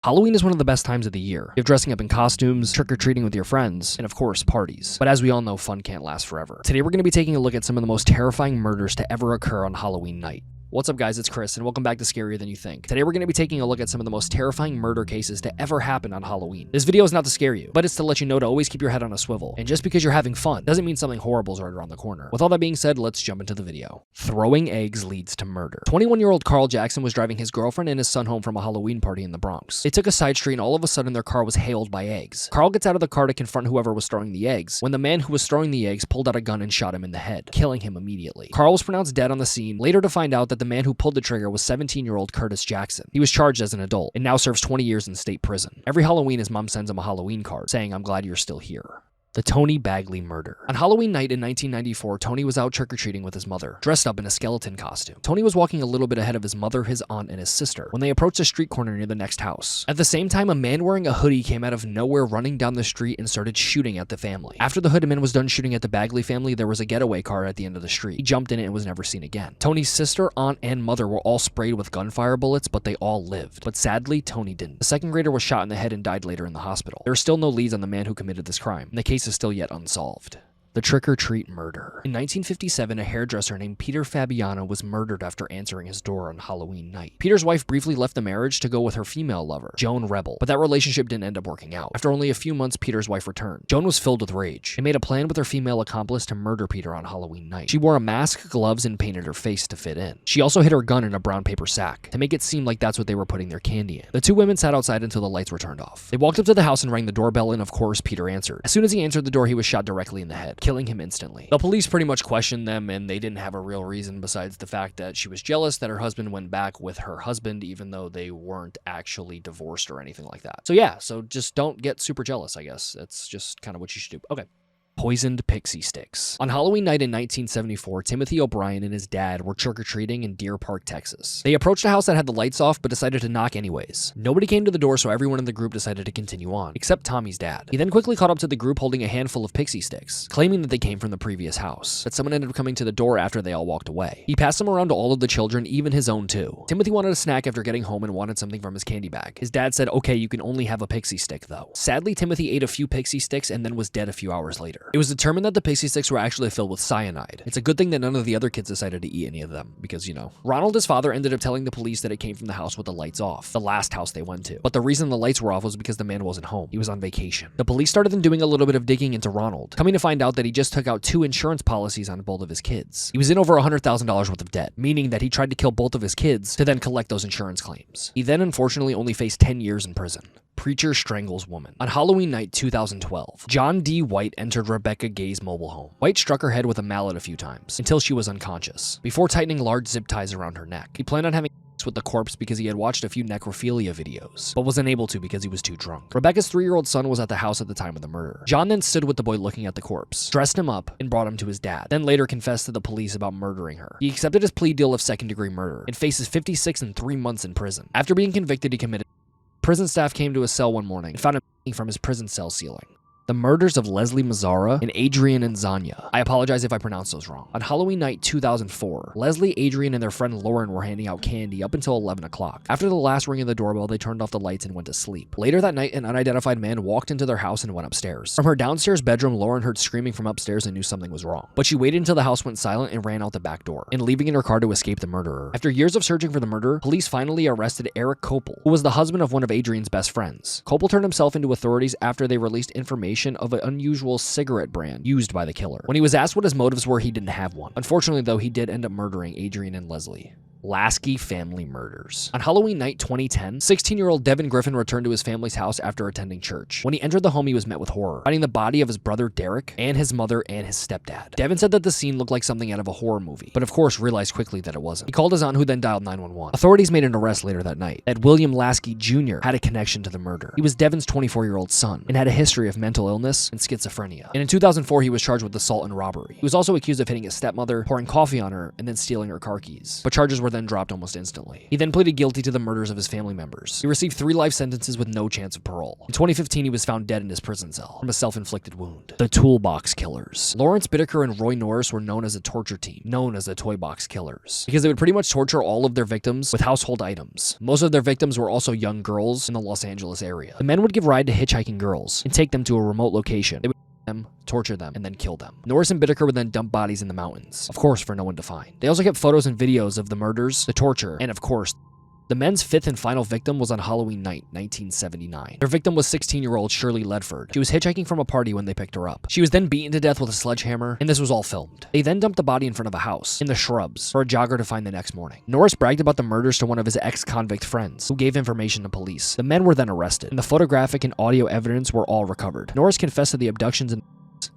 Halloween is one of the best times of the year. You have dressing up in costumes, trick-or-treating with your friends, and of course, parties. But as we all know, fun can't last forever. Today we're going to be taking a look at some of the most terrifying murders to ever occur on Halloween night. What's up guys, it's Chris, and welcome back to Scarier Than You Think. Today we're going to be taking a look at some of the most terrifying murder cases to ever happen on Halloween. This video is not to scare you, but it's to let you know to always keep your head on a swivel. And just because you're having fun doesn't mean something horrible is right around the corner. With all that being said, let's jump into the video. Throwing eggs leads to murder. 21-year-old Carl Jackson was driving his girlfriend and his son home from a Halloween party in the Bronx. They took a side street and all of a sudden their car was hailed by eggs. Carl gets out of the car to confront whoever was throwing the eggs, when the man who was throwing the eggs pulled out a gun and shot him in the head, killing him immediately. Carl was pronounced dead on the scene, later to find out that the man who pulled the trigger was 17-year-old Curtis Jackson. He was charged as an adult and now serves 20 years in state prison. Every Halloween, his mom sends him a Halloween card saying, "I'm glad you're still here." The Tony Bagley murder. On Halloween night in 1994, Tony was out trick-or-treating with his mother, dressed up in a skeleton costume. Tony was walking a little bit ahead of his mother, his aunt, and his sister when they approached a street corner near the next house. At the same time, a man wearing a hoodie came out of nowhere running down the street and started shooting at the family. After the hooded man was done shooting at the Bagley family, there was a getaway car at the end of the street. He jumped in it and was never seen again. Tony's sister, aunt, and mother were all sprayed with gunfire bullets, but they all lived. But sadly, Tony didn't. The second grader was shot in the head and died later in the hospital. There are still no leads on the man who committed this crime, and the case is still yet unsolved. The trick-or-treat murder. In 1957, a hairdresser named Peter Fabiano was murdered after answering his door on Halloween night. Peter's wife briefly left the marriage to go with her female lover, Joan Rebel, but that relationship didn't end up working out. After only a few months, Peter's wife returned. Joan was filled with rage and made a plan with her female accomplice to murder Peter on Halloween night. She wore a mask, gloves, and painted her face to fit in. She also hid her gun in a brown paper sack to make it seem like that's what they were putting their candy in. The two women sat outside until the lights were turned off. They walked up to the house and rang the doorbell, and of course, Peter answered. As soon as he answered the door, he was shot directly in the head, killing him instantly. The police pretty much questioned them, and they didn't have a real reason besides the fact that she was jealous that her husband went back with her husband, even though they weren't actually divorced or anything like that. So yeah, so just don't get super jealous, I guess. That's just kind of what you should do. Okay. Poisoned pixie sticks. On Halloween night in 1974, Timothy O'Brien and his dad were trick-or-treating in Deer Park, Texas. They approached a house that had the lights off, but decided to knock anyways. Nobody came to the door, so everyone in the group decided to continue on, except Tommy's dad. He then quickly caught up to the group holding a handful of pixie sticks, claiming that they came from the previous house, but someone ended up coming to the door after they all walked away. He passed them around to all of the children, even his own too. Timothy wanted a snack after getting home and wanted something from his candy bag. His dad said, "Okay, you can only have a pixie stick though." Sadly, Timothy ate a few pixie sticks and then was dead a few hours later. It was determined that the pixie sticks were actually filled with cyanide. It's a good thing that none of the other kids decided to eat any of them, because, you know. Ronald, his father, ended up telling the police that it came from the house with the lights off, the last house they went to. But the reason the lights were off was because the man wasn't home. He was on vacation. The police started then doing a little bit of digging into Ronald, coming to find out that he just took out 2 insurance policies on both of his kids. He was in over $100,000 worth of debt, meaning that he tried to kill both of his kids to then collect those insurance claims. He then unfortunately only faced 10 years in prison. Preacher strangles woman. On Halloween night 2012, John D. White entered Rebecca Gay's mobile home. White struck her head with a mallet a few times until she was unconscious, before tightening large zip ties around her neck. He planned on having with the corpse because he had watched a few necrophilia videos, but was unable to because he was too drunk. Rebecca's 3-year-old son was at the house at the time of the murder. John then stood with the boy looking at the corpse, dressed him up, and brought him to his dad, then later confessed to the police about murdering her. He accepted his plea deal of second-degree murder and faces 56 and 3 months in prison. After being convicted, he committed. Prison staff came to his cell one morning and found him hanging from his prison cell ceiling. The murders of Leslie Mazzara and Adrian and Zanya. I apologize if I pronounced those wrong. On Halloween night 2004, Leslie, Adrian, and their friend Lauren were handing out candy up until 11 o'clock. After the last ring of the doorbell, they turned off the lights and went to sleep. Later that night, an unidentified man walked into their house and went upstairs. From her downstairs bedroom, Lauren heard screaming from upstairs and knew something was wrong. But she waited until the house went silent and ran out the back door, and leaving in her car to escape the murderer. After years of searching for the murderer, police finally arrested Eric Kopel, who was the husband of one of Adrian's best friends. Kopel turned himself into authorities after they released information of an unusual cigarette brand used by the killer. When he was asked what his motives were, he didn't have one. Unfortunately, though, he did end up murdering Adrian and Leslie. Lasky family murders. On Halloween night 2010, 16-year-old Devin Griffin returned to his family's house after attending church. When he entered the home, he was met with horror, finding the body of his brother Derek and his mother and his stepdad. Devin said that the scene looked like something out of a horror movie, but of course realized quickly that it wasn't. He called his aunt, who then dialed 911. Authorities made an arrest later that night. That William Lasky Jr. had a connection to the murder. He was Devin's 24-year-old son and had a history of mental illness and schizophrenia. And in 2004, he was charged with assault and robbery. He was also accused of hitting his stepmother, pouring coffee on her, and then stealing her car keys. But charges were were then dropped almost instantly. He then pleaded guilty to the murders of his family members. He received 3 life sentences with no chance of parole. In 2015, he was found dead in his prison cell from a self-inflicted wound. The Toolbox Killers. Lawrence Bittaker and Roy Norris were known as a torture team, known as the Toy Box Killers, because they would pretty much torture all of their victims with household items. Most of their victims were also young girls in the Los Angeles area. The men would give ride to hitchhiking girls and take them to a remote location. They would them, torture them, and then kill them. Norris and Bittaker would then dump bodies in the mountains, of course for no one to find. They also kept photos and videos of the murders, the torture, and of course, the men's 5th and final victim was on Halloween night, 1979. Their victim was 16-year-old Shirley Ledford. She was hitchhiking from a party when they picked her up. She was then beaten to death with a sledgehammer, and this was all filmed. They then dumped the body in front of a house, in the shrubs, for a jogger to find the next morning. Norris bragged about the murders to one of his ex-convict friends, who gave information to police. The men were then arrested, and the photographic and audio evidence were all recovered. Norris confessed to the abductions and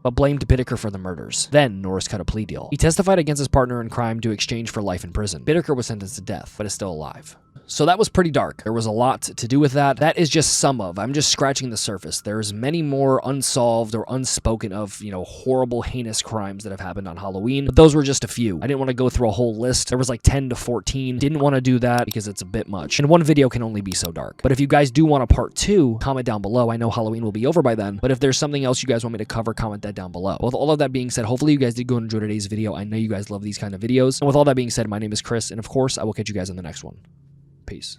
but blamed Bittaker for the murders. Then, Norris cut a plea deal. He testified against his partner in crime to exchange for life in prison. Bittaker was sentenced to death, but is still alive. So that was pretty dark. There was a lot to do with that. That is just some of. I'm just scratching the surface. There's many more unsolved or unspoken of, horrible, heinous crimes that have happened on Halloween. But those were just a few. I didn't want to go through a whole list. There was like 10 to 14. Didn't want to do that because it's a bit much. And one video can only be so dark. But if you guys do want a part 2, comment down below. I know Halloween will be over by then. But if there's something else you guys want me to cover, comment that down below. With all of that being said, hopefully you guys did go and enjoy today's video. I know you guys love these kind of videos. And with all that being said, my name is Chris. And of course, I will catch you guys in the next one. Peace.